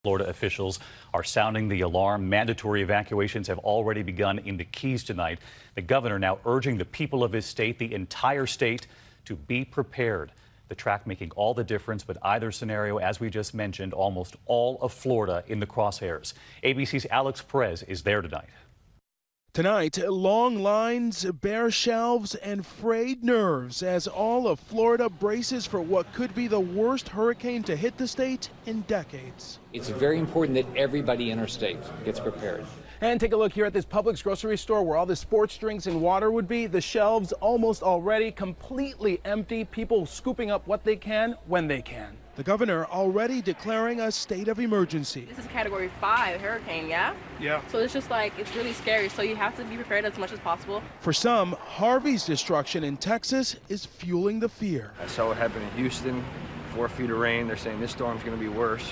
Florida officials are sounding the alarm. Mandatory evacuations have already begun in the Keys tonight. The governor now urging the people of his state, the entire state, to be prepared. The track making all the difference, but either scenario, as we just mentioned, almost all of Florida in the crosshairs. ABC's Alex Perez is there tonight. Tonight, long lines, bare shelves, and frayed nerves as all of Florida braces for what could be the worst hurricane to hit the state in decades. It's very important that everybody in our state gets prepared. And take a look here at this Publix grocery store where all the sports drinks and water would be. The shelves almost already completely empty, people scooping up what they can when they can. The governor already declaring a state of emergency. This is Category 5 hurricane, yeah? Yeah. So it's just like, it's really scary, so you have to be prepared as much as possible. For some, Harvey's destruction in Texas is fueling the fear. I saw what happened in Houston, 4 feet of rain. They're saying this storm's going to be worse.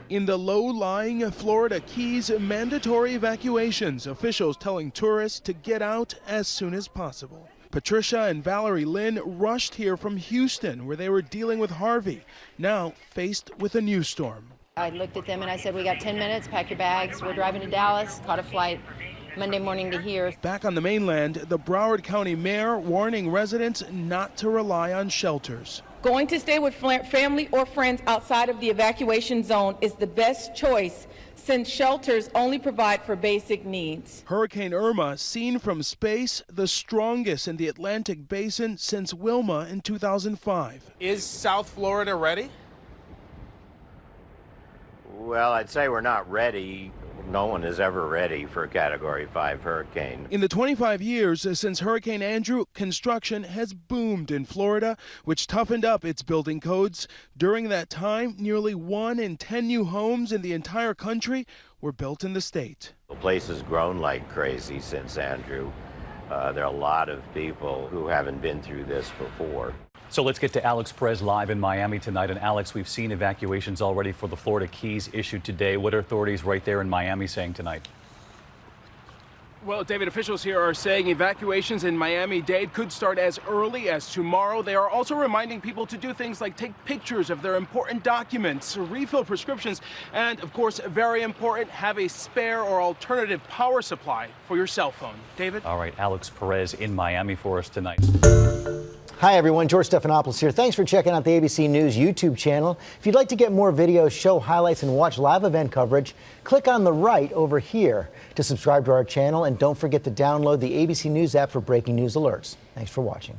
In the low-lying Florida Keys, mandatory evacuations, officials telling tourists to get out as soon as possible. Patricia and Valerie Lynn rushed here from Houston, where they were dealing with Harvey, now faced with a new storm. I looked at them and I said, we got 10 minutes, pack your bags. We're driving to Dallas, caught a flight Monday morning to here. Back on the mainland, the Broward County mayor warning residents not to rely on shelters. Going to stay with family or friends outside of the evacuation zone is the best choice, since shelters only provide for basic needs. Hurricane Irma, seen from space, the strongest in the Atlantic basin since Wilma in 2005. Is South Florida ready? Well, I'd say we're not ready. No one is ever ready for a Category 5 hurricane. In the 25 years since Hurricane Andrew, construction has boomed in Florida, which toughened up its building codes. During that time, nearly 1 in 10 new homes in the entire country were built in the state. The place has grown like crazy since Andrew. There are a lot of people who haven't been through this before. So let's get to Alex Perez live in Miami tonight. And Alex, we've seen evacuations already for the Florida Keys issued today. What are authorities right there in Miami saying tonight? Well, David, officials here are saying evacuations in Miami-Dade could start as early as tomorrow. They are also reminding people to do things like take pictures of their important documents, refill prescriptions, and, of course, very important, have a spare or alternative power supply for your cell phone. David? All right, Alex Perez in Miami for us tonight. Hi, everyone. George Stephanopoulos here. Thanks for checking out the ABC News YouTube channel. If you'd like to get more videos, show highlights, and watch live event coverage, click on the right over here to subscribe to our channel. And don't forget to download the ABC News app for breaking news alerts. Thanks for watching.